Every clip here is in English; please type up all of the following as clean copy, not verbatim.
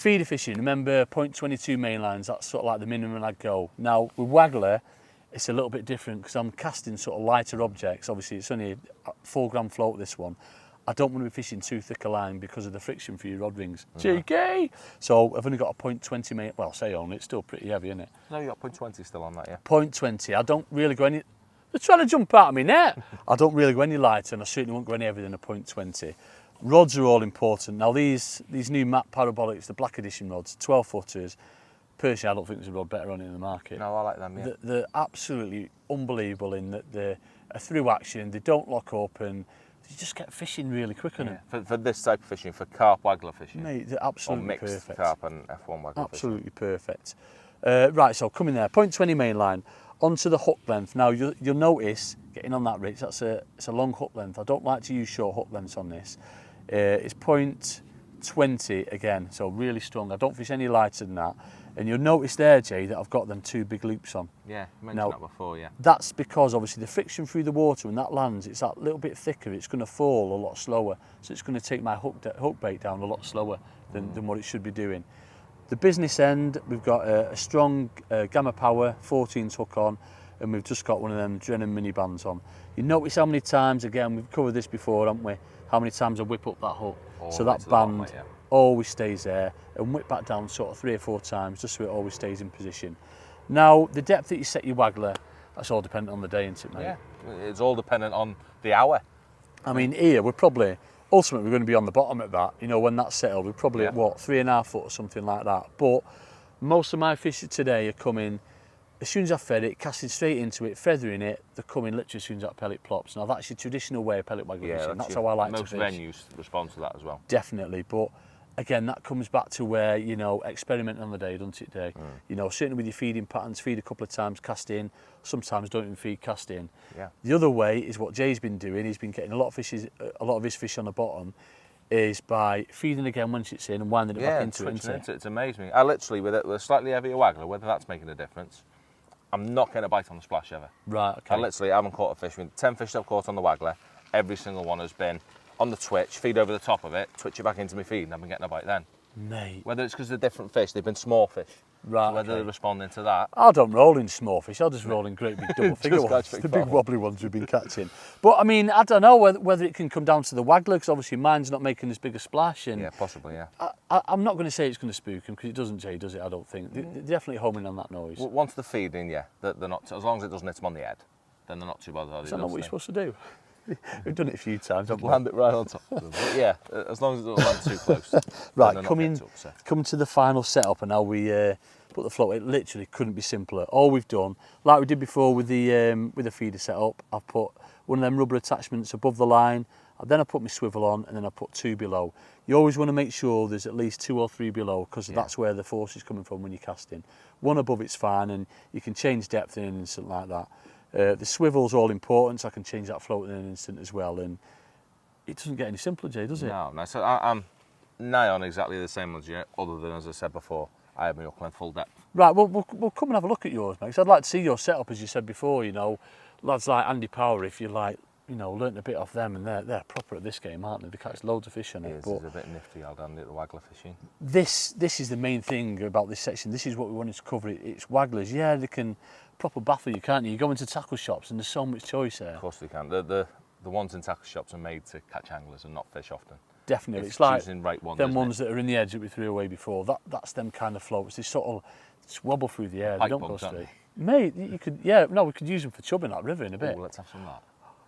feeder fishing, remember 0.22 main lines, that's sort of like the minimum I'd go. Now with Waggler, it's a little bit different because I'm casting sort of lighter objects. Obviously it's only a 4 gram float, this one. I don't want to be fishing too thick a line because of the friction for your rod rings. Cheeky! So I've only got a 0.20 main, well, say only, it's still pretty heavy, isn't it? No, you got 0.20 still on that, yeah. 0.20, I don't really go any, they're trying to jump out of me net. I don't really go any lighter, and I certainly won't go any heavier than a 0.20. Rods are all important. Now these new MAP parabolics, the black edition rods, 12 footers, personally I don't think there's a rod better on it in the market. No, I like them, yeah. They're absolutely unbelievable in that they're a through action, they don't lock up, and you just get fishing really quick on them. For this type of fishing, for carp Waggler fishing. Mate, they're absolutely or mixed perfect. carp and F1 Waggler absolutely perfect. Right, so coming there, 0.20 main line, onto the hook length. Now you'll notice, getting on that, Rich, it's a long hook length. I don't like to use short hook lengths on this. It's 0.20 again, so really strong. I don't fish any lighter than that. And you'll notice there, Jay, that I've got them 2 big loops on. Yeah, you mentioned that before, yeah. That's because obviously the friction through the water, when that lands, it's that little bit thicker, it's going to fall a lot slower. So it's going to take my hook bait down a lot slower than what it should be doing. The business end, we've got a strong Gamma Power 14s hook on, and we've just got one of them Drennan mini bands on. You notice how many times, again, we've covered this before, haven't we? How many times I whip up that hook. So that band always stays there, and whip back down sort of 3 or 4 times just so it always stays in position. Now, the depth that you set your Waggler, that's all dependent on the day, isn't it, mate? Yeah, it's all dependent on the hour. I mean, here we're probably, ultimately we're going to be on the bottom at that. You know, when that's settled, we're probably at what, 3.5 foot or something like that. But most of my fish today are coming, as soon as I fed it, casting straight into it, feathering it, they're coming literally as soon as that pellet plops. Now that's your traditional way of pellet Waggler fishing. That's how I like to fish. Most venues respond to that as well. Definitely, but again, that comes back to where, you know, experiment on the day, doesn't it, Dave? You know, certainly with your feeding patterns, feed a couple of times, cast in, sometimes don't even feed, cast in. Yeah. The other way is what Jay's been doing. He's been getting a lot of his fish on the bottom is by feeding again once it's in and winding it back into it. It's amazed me. I literally, with a slightly heavier Waggler, whether that's making a difference, I'm not getting a bite on the splash ever. Right, okay. I literally haven't caught a fish. With 10 fish I've caught on the Waggler, every single one has been on the twitch, feed over the top of it, twitch it back into my feed, and I've been getting a bite then. Mate. Whether it's because they're different fish, they've been small fish. Right, so whether they're responding to that. I don't roll in small fish, I'll just roll in great big double figure ones, the big wobbly ones we've been catching. But I mean, I don't know whether it can come down to the Waggler, because obviously mine's not making as big a splash. And yeah, possibly, yeah. I'm not going to say it's going to spook them, because it doesn't, Jay, does it? I don't think. They're definitely homing on that noise. Well, once they're feeding, yeah, they're not, as long as it doesn't hit them on the head, then they're not too bothered. Is that not what you're supposed to do? We've done it a few times, haven't we? Land it right on top of them. But yeah, as long as it doesn't land too close. Right, come to the final setup, and now we put the float. It literally couldn't be simpler. All we've done, like we did before with the feeder setup, I've put one of them rubber attachments above the line, then I put my swivel on, and then I put 2 below. You always want to make sure there's at least 2 or 3 below, because that's where the force is coming from when you're casting. One above it's fine, and you can change depth in an instant like that. The swivel's all important, so I can change that float in an instant as well, and it doesn't get any simpler, Jay, does it? No. So I'm nigh on exactly the same as you, other than, as I said before, I have my hook length full depth. Right, well, we'll come and have a look at yours, mate, 'cause I'd like to see your setup, as you said before. You know, lads like Andy Power, if you like, you know, learnt a bit off them, and they're proper at this game, aren't they? They catch loads of fish on it. It's a bit nifty, old Andy, at the Waggler fishing. This is the main thing about this section. This is what we wanted to cover. It's Wagglers. Yeah, they can proper baffle you, can't you? You go into tackle shops and there's so much choice there. Of course they can. The ones in tackle shops are made to catch anglers and not fish often. Definitely. It's like right one, them ones that are in the edge that we threw away before. That's them kind of floats. They sort of just wobble through the air. They don't go straight. Mate, you could, we could use them for chub in that river in a bit. Ooh, let's have some of that.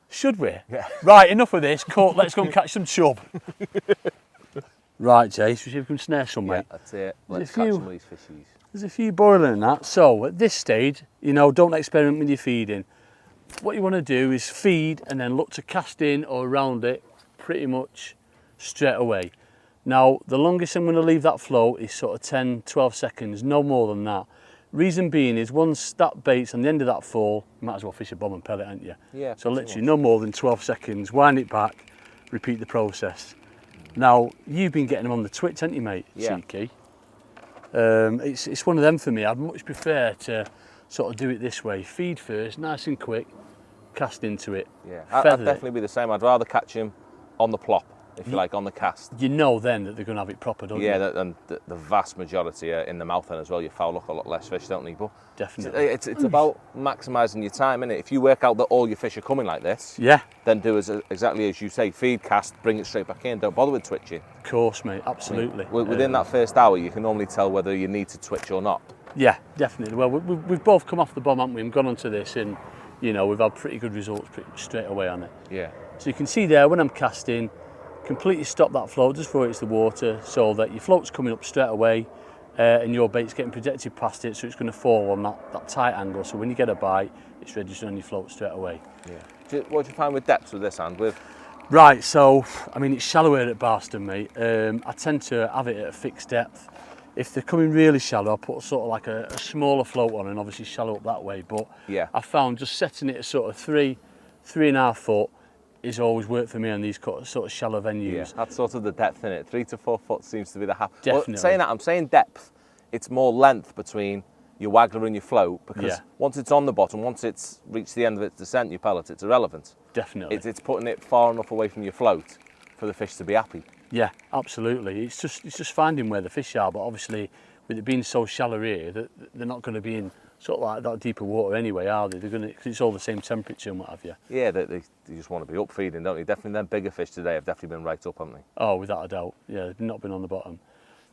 Should we? Yeah. Right, enough of this. Let's go and catch some chub. Right, Jay, so see if we can snare some, mate. Yeah, that's it. Let's catch some of these fishies. There's a few boiling in that. So at this stage, you know, don't experiment with your feeding. What you want to do is feed and then look to cast in or around it pretty much straight away. Now, the longest I'm going to leave that float is sort of 10, 12 seconds, no more than that. Reason being is once that bait's on the end of that fall, you might as well fish a bomb and pellet, haven't you? Yeah. So literally no more than 12 seconds, wind it back, repeat the process. Now, you've been getting them on the twitch, haven't you, mate? Yeah. Cheeky. It's one of them for me. I'd much prefer to sort of do it this way. Feed first, nice and quick, cast into it. Yeah, I'd definitely be the same. I'd rather catch him on the plop if you like, on the cast. You know then that they're going to have it proper, don't you? Yeah, and the vast majority are in the mouth then as well. You foul up a lot less fish, don't you? But Definitely. It's about maximising your time, innit? If you work out that all your fish are coming like this, Yeah. then do exactly as you say, feed, cast, bring it straight back in, don't bother with twitching. Of course, mate, absolutely. I mean, within that first hour, you can normally tell whether you need to twitch or not. Yeah, definitely. Well, we've both come off the bomb, haven't we, and gone onto this, and, you know, we've had pretty good results straight away on it. Yeah. So you can see there, when I'm casting, completely stop that float just before it hits the water, so that your float's coming up straight away, and your bait's getting projected past it, so it's going to fall on that tight angle. So when you get a bite, it's registering on your float straight away. Yeah. What do you find with depths with this hand? Right, so, I mean, it's shallow here at Barston, mate. I tend to have it at a fixed depth. If they're coming really shallow, I put sort of like a smaller float on and obviously shallow up that way. But yeah, I found just setting it at sort of 3.5 foot is always worked for me on these sort of shallow venues. Yeah, that's sort of the depth in it. 3 to 4 foot seems to be the Definitely. Well, saying that, I'm saying depth. It's more length between your waggler and your float, because once it's on the bottom, once it's reached the end of its descent, your pellet, it's irrelevant. Definitely. It's putting it far enough away from your float for the fish to be happy. Yeah, absolutely. It's just finding where the fish are, but obviously with it being so shallow here, that they're not going to be in sort of like that deeper water anyway, are they? They're going to, cause it's all the same temperature and what have you. Yeah, they just want to be up feeding, don't they? Definitely, them bigger fish today have definitely been right up, haven't they? Oh, without a doubt. Yeah, they've not been on the bottom.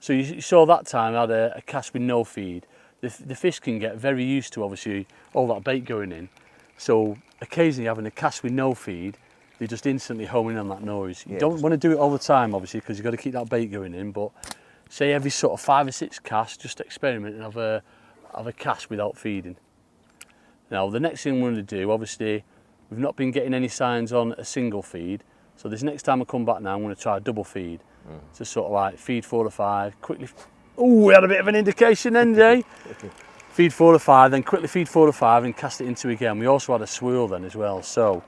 So you saw that time I had a cast with no feed. The fish can get very used to obviously all that bait going in. So occasionally having a cast with no feed, they just instantly home in on that noise. You don't want to do it all the time, obviously, because you've got to keep that bait going in. But say every sort of 5 or 6 casts, just experiment and have a cast without feeding. Now the next thing we're going to do, obviously, we've not been getting any signs on a single feed. So this next time I come back now, I'm going to try a double feed. So sort of like feed 4 or 5, quickly. Oh, we had a bit of an indication then, Jay. Feed 4 or 5, then quickly feed 4 or 5 and cast it into again. We also had a swirl then as well, so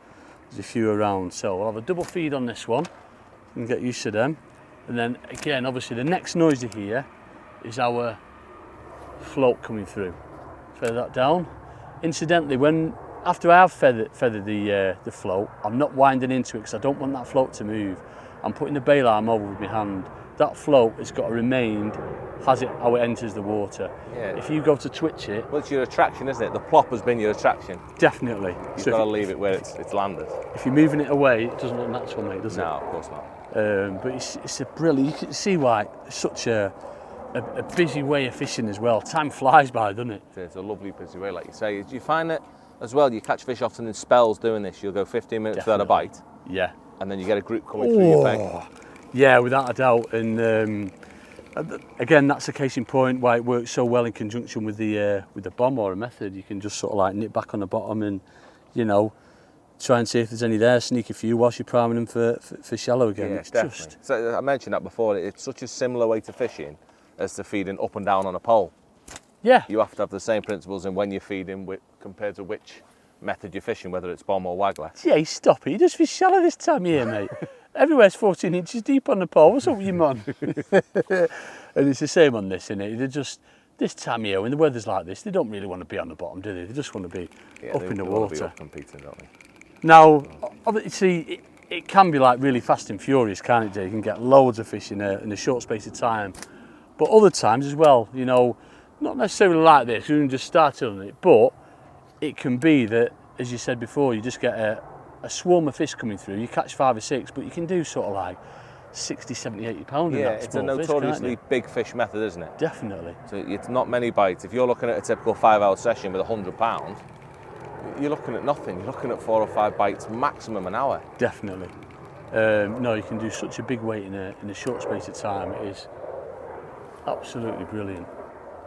there's a few around. So we'll have a double feed on this one and get used to them. And then again, obviously the next noise you hear is our float coming through. Feather that down. Incidentally, after I have feathered the float, I'm not winding into it because I don't want that float to move. I'm putting the bail arm over with my hand. That float has got to remain how it enters the water. Yeah. If you go to twitch it... Well, it's your attraction, isn't it? The plop has been your attraction. Definitely. You've got to leave it where it's landed. If you're moving it away, it doesn't look natural, mate, does it? No, of course not. But it's a brilliant... You can see why it's such a busy way of fishing as well. Time flies by, doesn't it? It's a lovely busy way, like you say. Do you find that as well? You catch fish often in spells doing this. You'll go 15 minutes without a bite. Yeah. And then you get a group coming through your bank. Yeah, without a doubt. And again, that's a case in point why it works so well in conjunction with the bomb or a method. You can just sort of like nip back on the bottom and, you know, try and see if there's any there, sneak a few whilst you're priming them for shallow again. Yeah, it's definitely. So I mentioned that before. It's such a similar way to fishing as to feeding up and down on a pole. Yeah. You have to have the same principles in when you're feeding compared to which method you're fishing, whether it's bomb or waggler. Yeah, stop it. You just fish shallow this time of year, mate. Everywhere's 14 inches deep on the pole. What's up with you, man? And it's the same on this, isn't it? They're just, this time of year, when the weather's like this, they don't really want to be on the bottom, do they? They just want to be up in the water. Want to be up competing, don't they? Now, obviously, it can be like really fast and furious, can't it, Jay? You can get loads of fish in a short space of time. But other times as well, you know, not necessarily like this, you can just start on it, but it can be that, as you said before, you just get a swarm of fish coming through, you catch 5 or 6, but you can do sort of like 60, 70, 80 pounds in that it's a notoriously big fish method, isn't it? Definitely. So it's not many bites. If you're looking at a typical 5-hour session with £100, you're looking at nothing. You're looking at 4 or 5 bites maximum an hour. Definitely. No, you can do such a big weight in a short space of time. It is absolutely brilliant.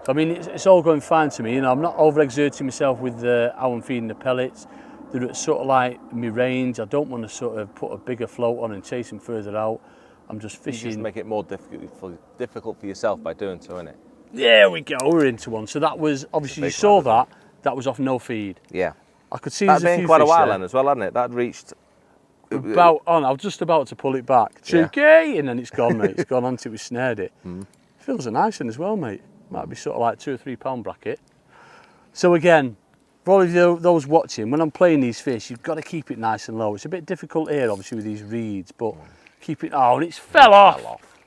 I mean, it's all going fine to me. You know, I'm not overexerting myself with how I'm feeding the pellets. They're at sort of like my range. I don't want to sort of put a bigger float on and chase them further out. I'm just fishing. You just make it more difficult for yourself by doing so, innit? There we go. We're into one. So that was obviously you saw that. That was off no feed. Yeah. I could see that'd there's a been few quite a fish while there. then as well, hadn't it? That'd reached I was just about to pull it back. Cheeky, Yeah. and then it's gone, mate. It's gone onto it. We snared it. Feels a nice one as well, mate. Might be sort of like 2 or 3 pound bracket. So again, for all of you those watching, when I'm playing these fish, you've got to keep it nice and low. It's a bit difficult here, obviously, with these reeds, but keep it. Oh, and it's fell off.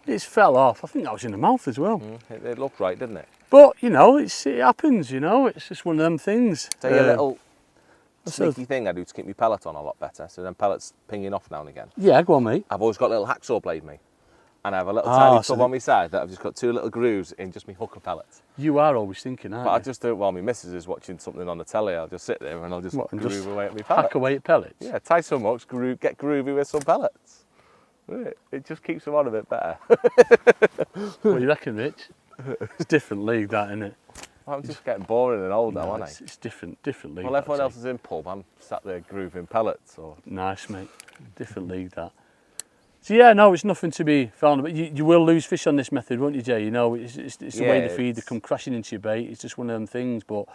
It's fell off. I think that was in the mouth as well. It looked right, didn't it? But you know, it happens. You know, it's just one of them things. Tell you a little sneaky thing I do to keep my pellet on a lot better. So then pellets pinging off now and again. Yeah, go on, mate. I've always got a little hacksaw blade, mate. And I have a little tiny tub on my side that I've just got 2 little grooves in just my hooker pellets. You are always thinking, aren't But you? I just do it while my missus is watching something on the telly. I'll just sit there and I'll just groove away at my pellet. Hack away at pellets? Yeah, tie some hooks, get groovy with some pellets. It just keeps them on a bit better. What do you reckon, Rich? It's a different league, that, isn't it? I'm just getting boring and old now, aren't I? It's different league. Well, everyone else is in pub. I'm sat there grooving pellets. Or... Nice, mate. Different league, that. So yeah, no, it's nothing to be found. But you will lose fish on this method, won't you, Jay? You know, it's the way they feed. They come crashing into your bait. It's just one of them things. But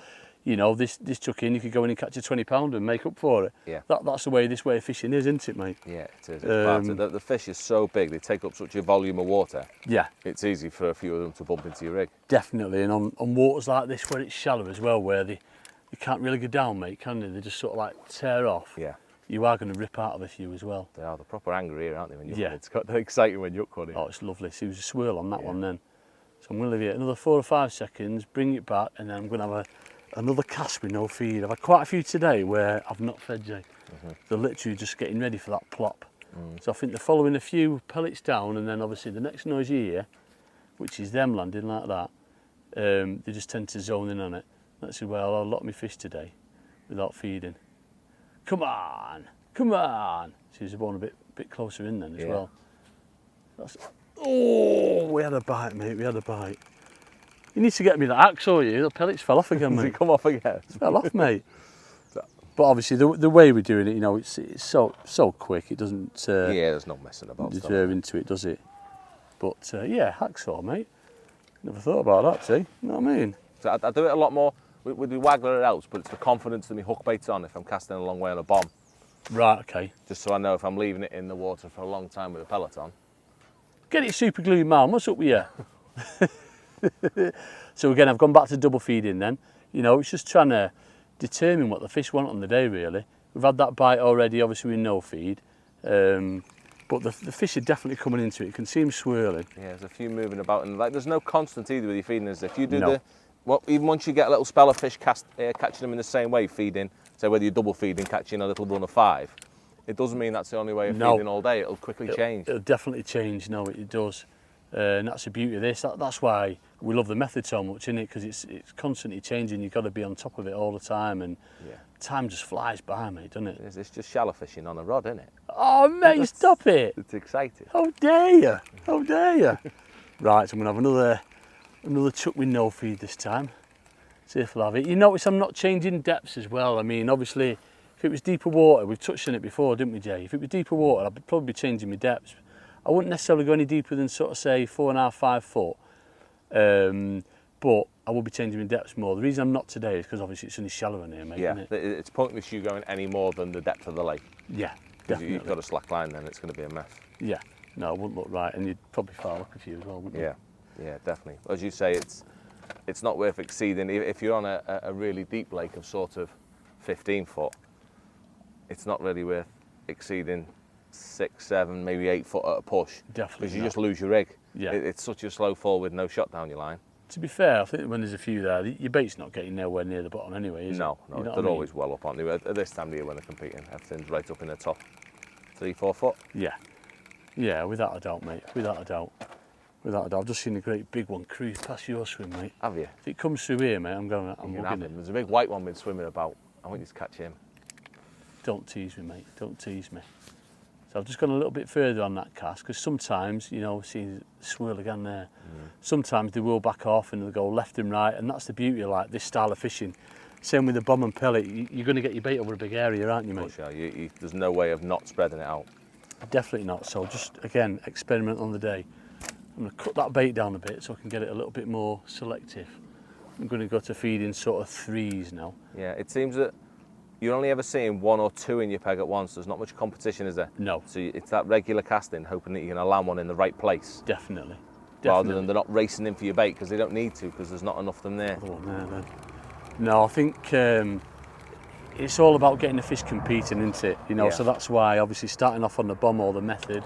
you know, this chuck in, you could go in and catch a 20-pounder and make up for it. Yeah. That's the way this way of fishing is, isn't it, mate? Yeah, it is. The fish is so big. They take up such a volume of water. Yeah. It's easy for a few of them to bump into your rig. Definitely, and on waters like this where it's shallow as well, where you can't really go down, mate, can they? They just sort of like tear off. Yeah. You are going to rip out of a few as well. They are. The proper angry here, aren't they? When you're yeah. It's got exciting when you're cutting. Oh, it's lovely. See, there was a swirl on that one then. So I'm going to leave it another 4 or 5 seconds, bring it back, and then I'm going to have another cast with no feed. I've had quite a few today where I've not fed, Jay. They're literally just getting ready for that plop. So I think they're following a few pellets down, and then obviously the next noise you hear, which is them landing like that, they just tend to zone in on it. That's where I'll lot my fish today without feeding. Come on! Come on! See, there's one a bit closer in then as well. Oh, we had a bite, mate. We had a bite. You need to get me that axe, or you? The pellets fell off again, mate. They come off again. It fell off, mate. But obviously, the way we're doing it, you know, it's so quick. It doesn't. Yeah, there's no messing about. Deserve into it, does it? But yeah, hacksaw, mate. Never thought about that, see? You know what I mean? So I do it a lot more with the Waggler. It helps, but it's the confidence that my hook bait's on if I'm casting a long way on a bomb. Right, okay. Just so I know if I'm leaving it in the water for a long time with a pellet on. Get it super glued, man. What's up with you? So again, I've gone back to double feeding then. You know, it's just trying to determine what the fish want on the day, really. We've had that bite already, obviously with no feed. But the fish are definitely coming into it. You can see them swirling. Yeah, there's a few moving about, and like there's no constant either with your feeding. Is if you do even once you get a little spell of fish catching them in the same way, feeding, say whether you're double feeding, catching a little run of 5, it doesn't mean that's the only way of feeding all day. It'll quickly change. It'll definitely change. No, it does. And that's the beauty of this. That's why we love the method so much, isn't it? Because it's constantly changing. You've got to be on top of it all the time, and time just flies by, mate, doesn't it? It's just shallow fishing on a rod, isn't it? Oh, mate, stop it! It's exciting. How dare you? How dare you? Right, so I'm gonna have another chuck with no feed this time. See if I'll have it. You notice I'm not changing depths as well. I mean, obviously, if it was deeper water, we've touched on it before, didn't we, Jay? If it was deeper water, I'd probably be changing my depths. I wouldn't necessarily go any deeper than sort of say 4.5, 5 foot, but I will be changing my depths more. The reason I'm not today is because obviously it's only shallow in here, mate. Yeah, isn't it? It's pointless you going any more than the depth of the lake. Yeah, Because definitely. you've got a slack line, then it's going to be a mess. Yeah, no, it wouldn't look right, and you'd probably foul up a few as well, wouldn't you? Yeah, definitely. As you say, it's not worth exceeding. If you're on a really deep lake of sort of 15 foot, it's not really worth exceeding 6, 7, maybe 8 foot at a push. Definitely. Because you just lose your rig. Yeah. It's such a slow fall with no shot down your line. To be fair, I think when there's a few there, your bait's not getting nowhere near the bottom anyway, is it? No, You know what they're I mean? always well up, aren't they? At this time of year when they're competing, everything's right up in the top 3, 4 foot. Yeah, without a doubt, mate. Without a doubt. I've just seen a great big one cruise past your swim, mate. Have you? If it comes through here, mate, I'm You can have mugging him. it. There's a big white one been swimming about. I want you to catch him. Don't tease me, mate. Don't tease me. So I've just gone a little bit further on that cast because sometimes, you know, see the swirl again there. Sometimes they will back off and they'll go left and right, and that's the beauty of like this style of fishing. Same with the bomb and pellet. You're going to get your bait over a big area, aren't you, mate? Sure, there's no way of not spreading it out. Definitely not. So just again, experiment on the day. I'm going to cut that bait down a bit so I can get it a little bit more selective. I'm going to go to feeding sort of 3s now. Yeah, it seems that you're only ever seeing 1 or 2 in your peg at once. There's not much competition, is there? No. So it's that regular casting, hoping that you're going to land one in the right place. Definitely. Rather than they're not racing in for your bait because they don't need to because there's not enough of them there. Oh, no. No, I think it's all about getting the fish competing, isn't it? You know, so that's why obviously starting off on the bomb or the method,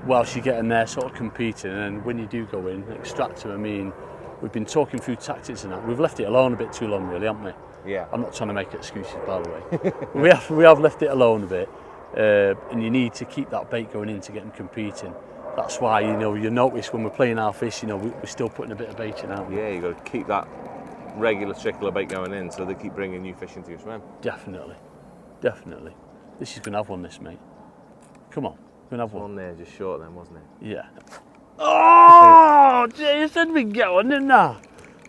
whilst you're getting there sort of competing, and then when you do go in, extract them, I mean, we've been talking through tactics and that. We've left it alone a bit too long, really, haven't we? Yeah. I'm not trying to make excuses, by the way. we have left it alone a bit, and you need to keep that bait going in to get them competing. That's why, you know, you notice when we're playing our fish, you know, we're still putting a bit of bait in, aren't we? Yeah, you've got to keep that regular trickle of bait going in so they keep bringing new fish into your swim. Definitely. Definitely. This is going to have one, this, mate. Come on, going to have one. One there just short then, wasn't it? Yeah. Oh, gee, you said we'd get one, didn't I?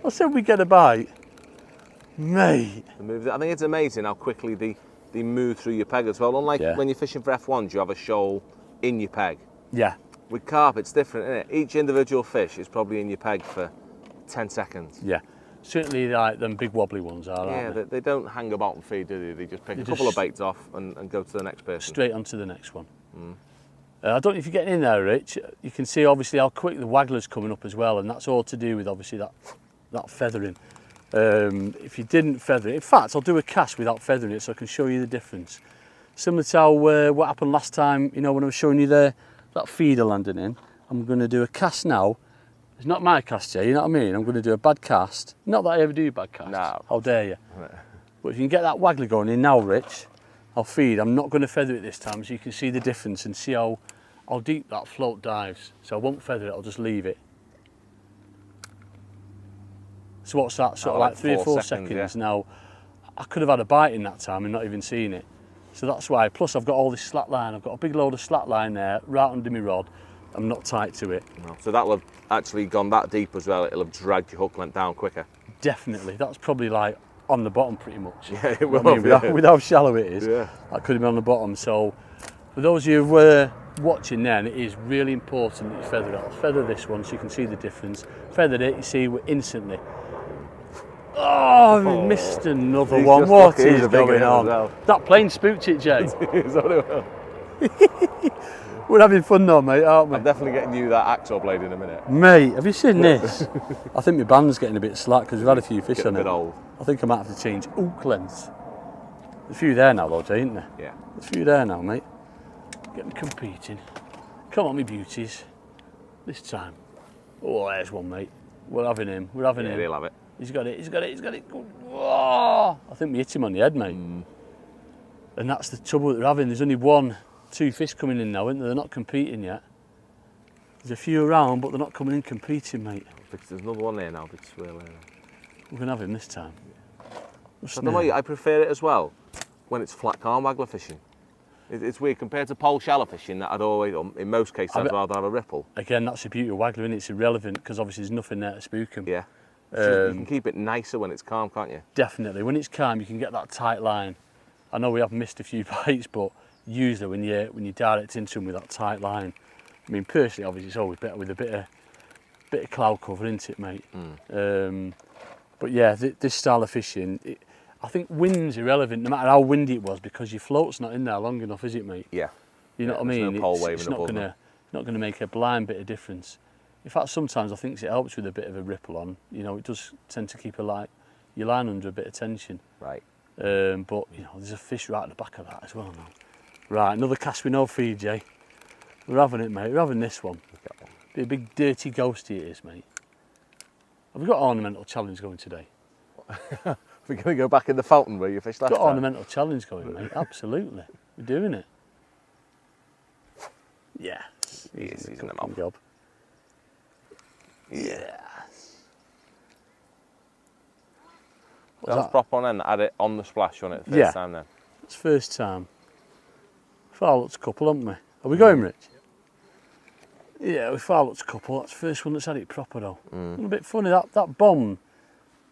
I said we'd get a bite. Mate. I think it's amazing how quickly they move through your peg as well. Unlike when you're fishing for F1s, you have a shoal in your peg. Yeah. With carp, it's different, isn't it? Each individual fish is probably in your peg for 10 seconds. Yeah. Certainly like them big wobbly ones are, yeah, aren't they don't hang about and feed, do they? They just pick a couple of baits off and go to the next person. Straight on to the next one. I don't know if you're getting in there, Rich. You can see obviously how quick the Waggler's coming up as well, and that's all to do with obviously that feathering. If you didn't feather it, in fact, I'll do a cast without feathering it so I can show you the difference. Similar to how what happened last time, you know, when I was showing you there, that feeder landing in. I'm going to do a cast now. It's not my cast, Jay, you know what I mean? I'm going to do a bad cast. Not that I ever do bad casts. No. How dare you? But if you can get that Waggler going in now, Rich, I'll feed. I'm not going to feather it this time so you can see the difference and see how deep that float dives. So I won't feather it, I'll just leave it. So what's that, sort of like 3 or 4 seconds. Yeah. Now, I could have had a bite in that time and not even seen it. So that's why, plus I've got all this slack line, I've got a big load of slack line there, right under my rod. I'm not tight to it. No. So that'll have actually gone that deep as well, it'll have dragged your hook length down quicker. Definitely, that's probably like on the bottom pretty much. Yeah, it will. I mean, with how shallow it is, Yeah. that could have been on the bottom. So for those of you who were watching then, it is really important that you feather it. I'll feather this one so you can see the difference. Feathered it, you see, we're instantly. Oh, we missed another one. What is going on? Well. That plane spooked it, Jay. So We're having fun though, mate, aren't we? I'm definitely getting you that Axel blade in a minute. Mate, have you seen this? I think my band's getting a bit slack because we've had a few fish Getting on a it. bit old. I think I might have to change hook length. There's a few there now though, Jay, isn't there? Yeah. There's a few there now, mate. Get them competing. Come on, me beauties. This time. Oh, there's one, mate. We're having him. We're having him. Yeah, he'll have it. He's got it. He's got it. He's got it. Whoa! I think we hit him on the head, mate. And that's the trouble that we're having. There's only 2 fish coming in now, isn't there? They're not competing yet. There's a few around, but they're not coming in competing, mate. There's another one there now, big swirl there. We're going to have him this time. I don't know, I prefer it as well when it's flat calm waggler fishing. It's weird compared to pole shallow fishing that I'd always, in most cases, I'd rather have a ripple. Again, that's the beauty of Waggler, and it's irrelevant because obviously there's nothing there to spook him. Yeah. You can keep it nicer when it's calm, can't you? Definitely. When it's calm, you can get that tight line. I know we have missed a few bites, but usually when you direct into them with that tight line, I mean, personally, obviously, it's always better with a bit of cloud cover, isn't it, mate? But yeah, this style of fishing, I think wind's irrelevant, no matter how windy it was, because your float's not in there long enough, is it, mate? Yeah. You know what I mean? No pole It's waving above them. not going to make a blind bit of difference. In fact, sometimes I think it helps with a bit of a ripple on. You know, it does tend to keep your line under a bit of tension. Right. But you know, there's a fish right at the back of that as well now. Right, another cast with no feed, Jay. We're having it, mate. We're having this one. Be a big dirty ghosty it is, mate. Have we got ornamental challenge going today? We're going to go back in the fountain where you fished last Got time. ornamental challenge going, mate. Absolutely. We're doing it. Yeah. He's in the mouth. Job. Yes. What's That's that? proper on then. Had it on the splash on it first time then. It's first time. Farlott's couple, haven't we? Are we going, Rich? Yeah, we Farlott's couple. That's the first one that's had it proper though. A bit funny, that bomb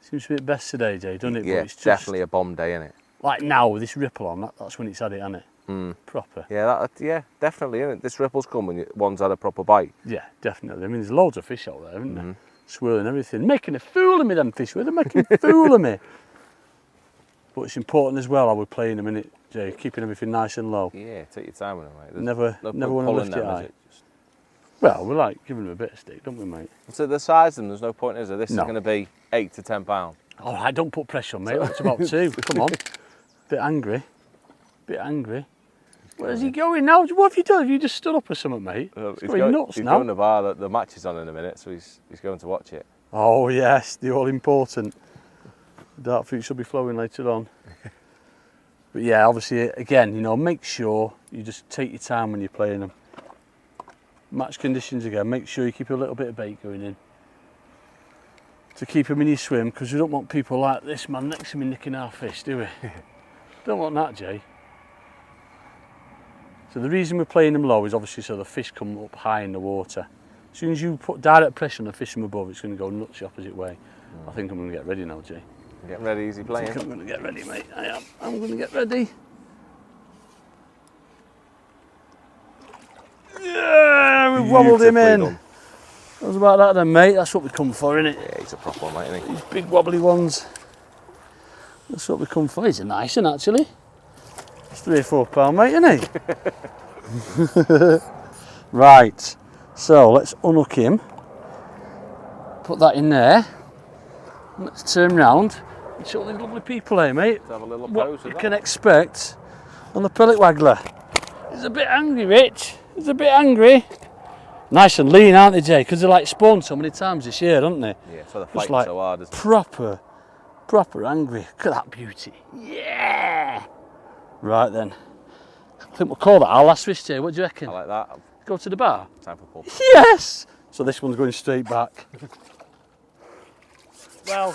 seems to be at best today, Jay, doesn't it? Yeah, But it's it's definitely a bomb day, isn't it? like now with this ripple on, that's when it's had it, hasn't it? Proper. Yeah, definitely, isn't it? This ripple's come when one's had a proper bite. Yeah, definitely. I mean, there's loads of fish out there, isn't there? Swirling everything. Making a fool of me, them fish. They're making a fool of me. But it's important as well how we're playing them, innit, Jay? Keeping everything nice and low. Yeah, take your time with it, mate. There's Never no want point to pulling lift your them, is eye. it? Just- Well, we like giving them a bit of stick, don't we, mate? So the size of them, there's no point, is there? This No. is going to be 8 to 10 pounds. All right, don't put pressure on, mate. That's about 2. Come on. Bit angry. Where's he going now? What have you done? Have you just stood up or something, mate? He's going nuts he's now. going to the bar. The match is on in a minute, so he's going to watch it. Oh yes, the all important. Dark fruit should be flowing later on. But yeah, obviously, again, you know, make sure you just take your time when you're playing them. Match conditions again, make sure you keep a little bit of bait going in to keep them in your swim, because we don't want people like this man next to me nicking our fish, do we? Don't want that, Jay. So the reason we're playing them low is obviously so the fish come up high in the water. As soon as you put direct pressure on the fish from above, it's going to go nuts the opposite way. I think I'm going to get ready now, Jay. Get ready, easy playing. I think I'm going to get ready, mate. I am. I'm going to get ready. Yeah, we've wobbled him in. Done. That was about that then, mate. That's what we come for, innit? Yeah, he's a proper one, mate, isn't he? These big wobbly ones. That's what we come for. He's a nice one, actually. It's £3 or £4, mate, isn't he? Right. So let's unhook him. Put that in there. Let's turn round and show these lovely people here, mate. Let's have a little What pose you with can that. expect on the pellet waggler. He's a bit angry, Rich. He's a bit angry. Nice and lean, aren't they, Jay? Because they're like spawned so many times this year, aren't they? Yeah, so they're Just fighting like so hard, isn't it? proper angry. Look at that beauty. Yeah. Right then. I think we'll call that our last fish, Jay. What do you reckon? I like that. Go to the bar? Time for pulp. Yes! So this one's going straight back. Well,